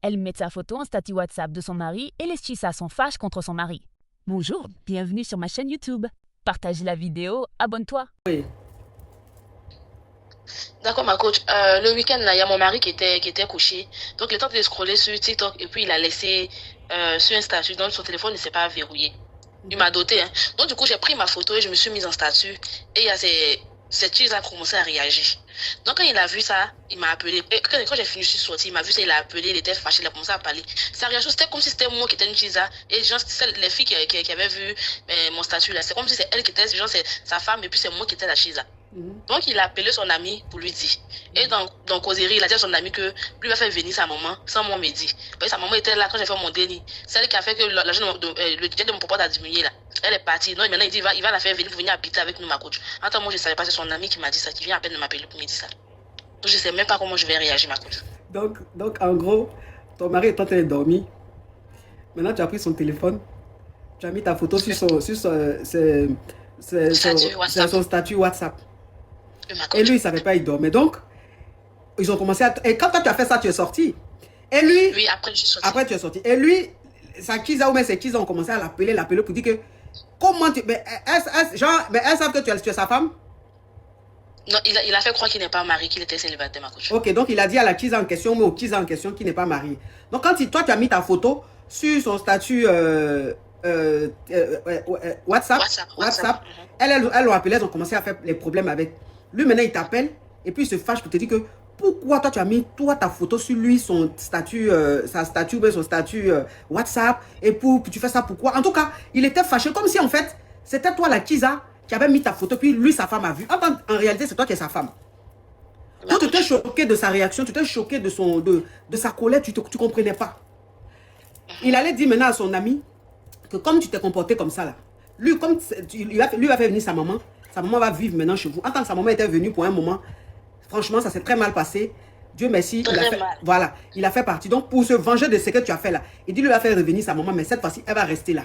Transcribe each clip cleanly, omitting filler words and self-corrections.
Elle met sa photo en statut WhatsApp de son mari et les Chisa s'en fâchent contre son mari. Bonjour, bienvenue sur ma chaîne YouTube. Partage la vidéo, abonne-toi. Oui. D'accord, ma coach. Le week-end, là, il y a mon mari qui était couché. Donc, il est en train de scroller sur TikTok et puis il a laissé sur un statut. Donc, son téléphone ne s'est pas verrouillé. Il m'a doté. Hein. Donc, du coup, j'ai pris ma photo et je me suis mise en statut. Et il y a cette fille a commencé à réagir. Donc, quand il a vu ça, il m'a appelé. Et quand j'ai fini, je suis sortie. Il m'a vu ça, il a appelé, il était fâché, il a commencé à parler. Sa réaction, c'était comme si c'était moi qui étais une chisa. Et genre, les filles qui avaient vu mon statut là, c'est comme si c'est elle qui était, genre, c'est sa femme et puis c'est moi qui étais la chisa. Donc, il a appelé son ami pour lui dire. Et dans causerie, il a dit à son ami que lui va faire venir sa maman sans moi me dire. Parce que sa maman était là quand j'ai fait mon délit. Celle qui a fait que le budget de mon papa a diminué là. Elle est partie. Non, maintenant il dit il va la faire venir pour venir habiter avec nous, ma coach. Attends, moi je ne savais pas, c'est son ami qui m'a dit ça, qui vient à peine de m'appeler pour me dire ça. Donc je ne sais même pas comment je vais réagir, ma coach. Donc en gros, ton mari est en train de dormir. Maintenant, tu as pris son téléphone. Tu as mis ta photo sur son statut WhatsApp. Et lui, il ne savait pas, il dormait. Donc, ils ont commencé à... Et quand toi, tu as fait ça, tu es sorti. Et lui... Oui, après, je suis sortie. Après, tu es sorti. Et lui, sa Kisa ou même ses Kisa ont commencé à l'appeler pour dire que... Comment tu... Mais elles savent que tu es sa femme? Non, il a fait croire qu'il n'est pas marié, qu'il était célibataire, ma coach. Ok, donc il a dit à la Kisa en question, mais au Kisa en question, qui n'est pas marié. Donc, quand toi, tu as mis ta photo sur son statut... WhatsApp. Elles l'ont appelé, elles ont commencé à faire les problèmes avec. Lui, maintenant, il t'appelle et puis il se fâche pour te dire que pourquoi toi, tu as mis ta photo sur lui, son statut, son statut WhatsApp, et tu fais ça pourquoi? En tout cas, il était fâché comme si en fait, c'était toi la Kisa qui avait mis ta photo, puis lui, sa femme a vu. En réalité, c'est toi qui es sa femme. Donc, tu étais choqué de sa réaction, tu étais choqué de sa colère, tu ne comprenais pas. Il allait dire maintenant à son ami que comme tu t'es comporté comme ça là, lui, comme lui va faire venir sa maman va vivre maintenant chez vous. En tant que sa maman était venue pour un moment, franchement, ça s'est très mal passé. Dieu merci, il a fait partie. Donc, pour se venger de ce que tu as fait là, il dit lui va faire revenir sa maman, mais cette fois-ci, elle va rester là.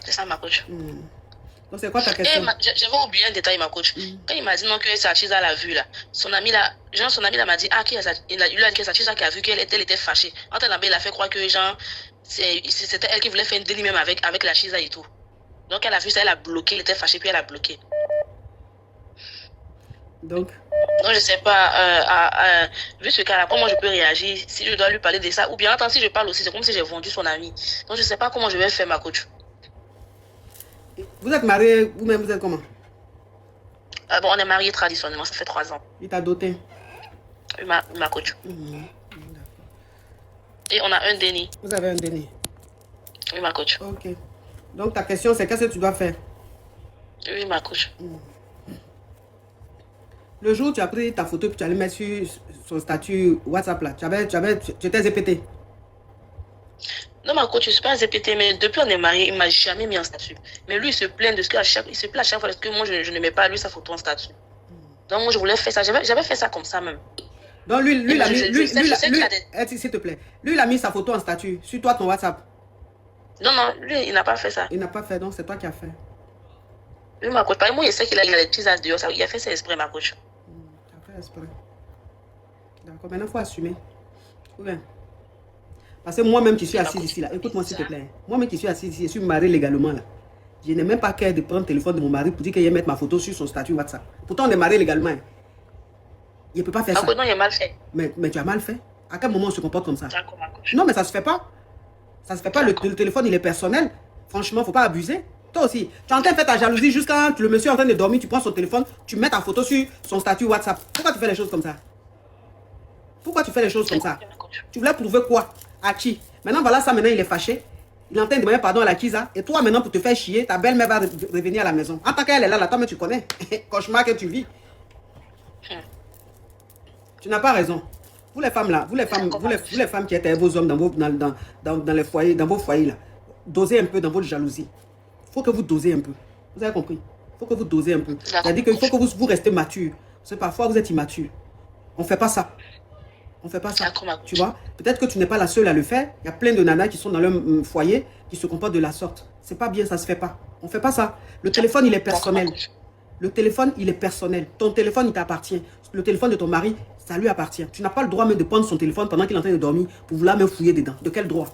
C'est ça, ma coach. Donc, c'est quoi ta question? J'avais oublié un détail, ma coach. Quand il m'a dit non, que sa chisa l'a vu là, son ami là m'a dit, ah, il lui a dit que sa chisa qui a vu qu'elle était fâchée. En tant il a fait croire que genre, c'était elle qui voulait faire un délit même avec la chisa et tout. Donc, elle a vu ça, elle a bloqué, elle était fâchée, puis elle a bloqué. Donc, je sais pas, vu ce cas-là, comment je peux réagir, si je dois lui parler de ça, ou bien, attends, si je parle aussi, c'est comme si j'ai vendu son ami. Donc, je sais pas comment je vais faire, ma coach. Vous êtes mariés, vous-même, vous êtes comment? Bon, on est mariés traditionnellement, ça fait 3 ans. Il t'a doté? Oui, ma coach. Et on a un déni. Vous avez un déni? Oui, ma coach. Ok. Donc, ta question, c'est qu'est-ce que tu dois faire? Oui, ma coach. Le jour où tu as pris ta photo et tu allais mettre sur son statut WhatsApp là, tu étais zépété? Non, ma coach, je ne suis pas zépété, mais depuis on est mariés, il ne m'a jamais mis en statut. Mais lui, il se plaint de ce il se plaint à chaque fois parce que moi, je ne mets pas lui sa photo en statut. Donc, moi, je voulais faire ça. J'avais fait ça comme ça même. Donc, lui, il a mis, s'il te plaît, lui, il a mis sa photo en statut sur toi, ton WhatsApp. Non, lui, il n'a pas fait ça. Il n'a pas fait, donc c'est toi qui as fait. Oui, ma coach. Par exemple, moi, je sais qu'il a des petits as dehors. Il a fait ça exprès, ma coach. Tu as fait exprès. D'accord, maintenant, il faut assumer. Ou bien. Parce que moi-même qui suis assise ici, là, écoute-moi s'il te plaît. Moi-même qui suis assise ici, je suis marié légalement, là. Je n'ai même pas qu'à de prendre le téléphone de mon mari pour dire qu'il va mettre ma photo sur son statut WhatsApp. Pourtant, on est marié légalement. Hein. Il ne peut pas faire ça. Non, il a mal fait. Mais tu as mal fait. À quel moment on se comporte comme ça? Non, mais ça ne se fait pas. Ça ne se fait pas. Le téléphone, il est personnel. Franchement, il ne faut pas abuser. Toi aussi, tu es en train de faire ta jalousie jusqu'à le monsieur est en train de dormir, tu prends son téléphone, tu mets ta photo sur son statut WhatsApp. Pourquoi tu fais les choses comme ça? Pourquoi tu fais les choses comme ça? Tu voulais prouver quoi? À qui? Maintenant, voilà ça, maintenant, il est fâché. Il est en train de demander pardon à la Kisa. Et toi, maintenant, pour te faire chier, ta belle-mère va revenir à la maison. En tant qu'elle est là, toi, mais tu connais. Cauchemar que tu vis. Tu n'as pas raison. Vous les femmes là, vous les femmes qui êtes avec vos hommes dans les foyers, dans vos foyers là, dosez un peu dans votre jalousie. Il faut que vous dosez un peu. Vous avez compris? Il faut que vous dosez un peu. C'est-à-dire qu'il faut que vous restez mature. Parce que parfois vous êtes immature. On ne fait pas ça. On ne fait pas ça. Tu vois? Peut-être que tu n'es pas la seule à le faire. Il y a plein de nanas qui sont dans leur foyer qui se comportent de la sorte. C'est pas bien, ça ne se fait pas. On ne fait pas ça. Le téléphone, il est personnel. Le téléphone, il est personnel. Ton téléphone, il t'appartient. Le téléphone de ton mari, Ça lui appartient. Tu n'as pas le droit même de prendre son téléphone pendant qu'il est en train de dormir pour vouloir me fouiller dedans. De quel droit?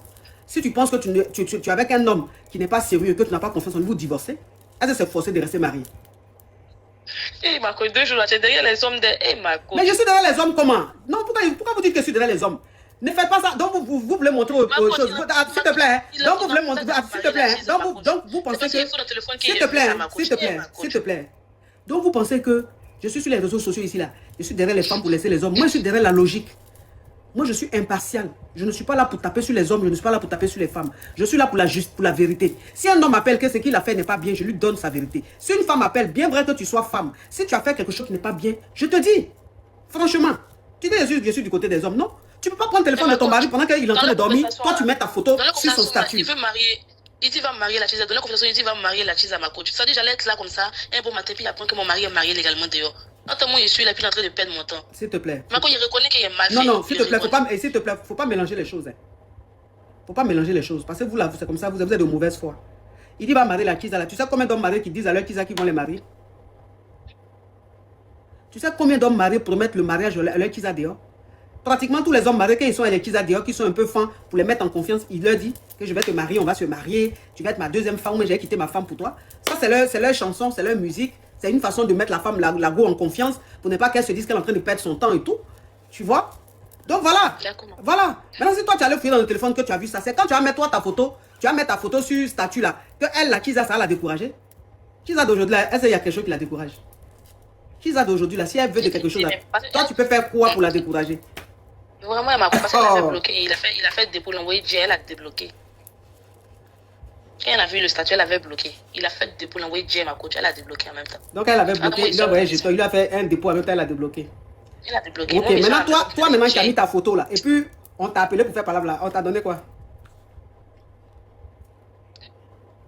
Si tu penses que tu es avec un homme qui n'est pas sérieux, que tu n'as pas confiance en lui, vous divorcez, est-ce que c'est forcé de rester marié? Eh, ma coach, 2 jours là, tu es derrière les hommes de... Eh, ma coach. Mais je suis derrière les hommes comment? Non, pourquoi vous dites que je suis derrière les hommes? Ne faites pas ça. Donc vous voulez montrer autre chose. S'il te plaît. Donc vous voulez montrer... S'il te plaît. Donc vous pensez que... S'il te plaît. S'il te plaît. S'il te plaît. Donc vous pensez que je suis sur les réseaux sociaux ici là. Je suis derrière les femmes pour laisser les hommes. Moi je suis derrière la logique. Moi je suis impartial. Je ne suis pas là pour taper sur les hommes. Je ne suis pas là pour taper sur les femmes. Je suis là pour la vérité. Si un homme appelle que ce qu'il a fait n'est pas bien, je lui donne sa vérité. Si une femme appelle, bien vrai que tu sois femme, si tu as fait quelque chose qui n'est pas bien, je te dis. Franchement. Tu dis je suis du côté des hommes, non? Tu ne peux pas prendre le téléphone de ton mari pendant qu'il est en train de dormir. Toi tu mets ta photo sur son statut. Il veut marier. Il dit va me marier la chisa. Dans la conversation, il dit va me marier la chisa à ma coach. Ça dit j'allais être là comme ça, un bon matin, puis apprendre que mon mari est marié légalement dehors. Attends, moi je suis là, puis il est en train de perdre mon temps. S'il te plaît. Ma coach, il reconnaît qu'il est mal. Non, s'il te plaît, faut pas mélanger les choses. Faut pas mélanger les choses. Parce que vous là, c'est comme ça, vous êtes de mauvaise foi. Il dit va marier la chisa là. Tu sais combien d'hommes mariés qui disent à leur chisa qu'ils vont les marier? Tu sais combien d'hommes mariés promettent le mariage à leur chisa dehors? Pratiquement tous les hommes mariés, quand ils sont à l'église dehors, qui sont un peu fins pour les mettre en confiance, ils leur disent que je vais te marier, on va se marier, tu vas être ma deuxième femme, mais j'ai quitté ma femme pour toi. Ça, c'est leur chanson, c'est leur musique. C'est une façon de mettre la femme, la go en confiance, pour ne pas qu'elle se dise qu'elle est en train de perdre son temps et tout. Tu vois? Donc voilà. Voilà. Maintenant, si toi, tu as le fouiller dans le téléphone que tu as vu ça, c'est quand tu vas mettre toi ta photo, tu vas mettre ta photo sur statut là, que elle, la Kisa, ça va la décourager. Kisa d'aujourd'hui là, est-ce qu'il y a quelque chose qui la décourage? Kisa d'aujourd'hui là, si elle veut de quelque chose là, toi, tu peux faire quoi pour la décourager? Vraiment, elle m'a parce qu'elle avait bloqué. Il a fait le dépôt, l'envoyer, elle a débloqué. Quand elle a vu le statut, elle avait bloqué. Il a fait le dépôt, l'envoyer, elle m'a coach, elle a débloqué en même temps. Donc elle avait bloqué, il a fait un dépôt en même temps, elle a débloqué. Elle a débloqué. Ok, maintenant toi maintenant tu as mis ta photo là. Et puis on t'a appelé pour faire parler là. On t'a donné quoi?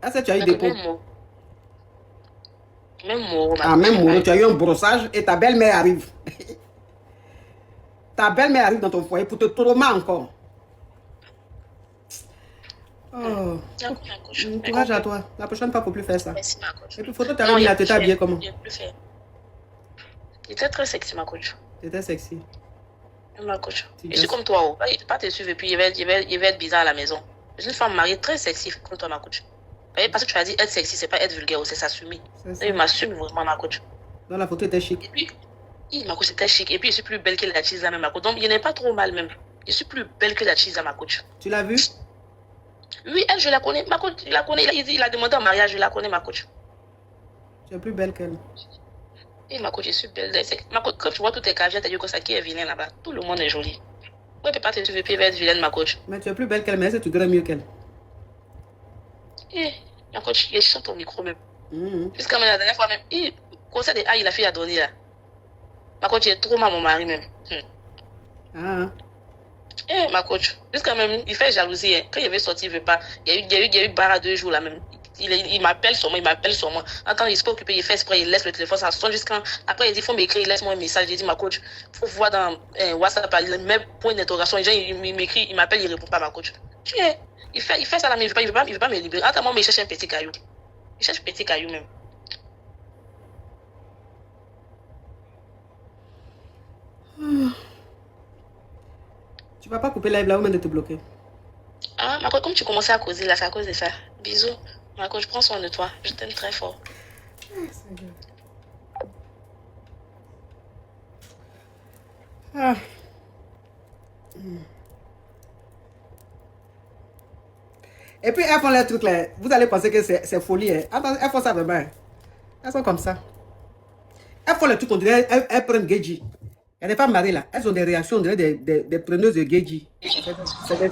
Est-ce que tu as eu dépôt? Même mot. Ah, même mot. Tu as eu un brossage et ta belle-mère arrive. Ta belle-mère arrive dans ton foyer pour te traumer encore. Oh. Courage à toi. La prochaine fois, il ne faut plus faire ça. Merci, ma coach. Et puis, photo, tu as mis la tête habillée comment? Il était très sexy, ma coach. C'était sexy. Ma coach. Je suis comme toi. Il ne pas te suivre et puis il va être bizarre à la maison. Je suis une femme mariée très sexy comme toi, ma coach. Parce que tu as dit être sexy, c'est pas être vulgaire, c'est s'assumer. Il m'assume vraiment, ma coach. Donc, la photo était chic. Et puis, ma coach, c'était chic. Et puis, je suis plus belle que la cheese, même, ma coach. Donc, il n'est pas trop mal, même. Je suis plus belle que la cheese, ma coach. Tu l'as vue? Oui, elle, je la connais. Ma coach, je la connais. Il a demandé en mariage, je la connais, ma coach. Tu es plus belle qu'elle. Et ma coach, je suis belle. Ma coach, quand tu vois toutes tes caviars, tu as dit que ça qui est vilain là-bas. Tout le monde est joli. Ouais, peut pas te suivre, puis être vilaine, ma coach. Mais tu es plus belle qu'elle, mais est-ce que tu dirais mieux qu'elle? Ma coach, il chante au micro même. Jusqu'à la dernière fois même. Conseil de il a fait à donner là. Ma coach, il est trop mal, mon mari même. Ma coach, jusqu'à même, il fait jalousie. Quand il avait sorti, il ne veut pas. Il y a eu barre à 2 jours là même. Il m'appelle sur moi, Quand il se peut occuper, il fait exprès, il laisse le téléphone, ça sonne jusqu'à. Après, il dit, il faut m'écrire, il laisse-moi un message. J'ai dit, ma coach, il faut voir dans WhatsApp, il met point d'interrogation. Les gens, il m'écrit, il m'appelle, il ne répond pas, ma coach. Il fait ça là, mais il ne veut pas me libérer. Attends, moi, il cherche un petit caillou. Il cherche un petit caillou même. Tu vas pas couper live là ou même de te bloquer? Ah, ma coach, comme tu commençais à causer là, c'est à cause de ça. Bisous. Ma coach, prends soin de toi. Je t'aime très fort. Et puis elles font les trucs là. Vous allez penser que c'est folie. Attends, elles font ça vraiment. Elles sont comme ça. Elles font les trucs, on dirait elles prennent Geji. Il y a des femmes mariées là. Elles ont des réactions, on dirait des preneuses de Geji. C'est des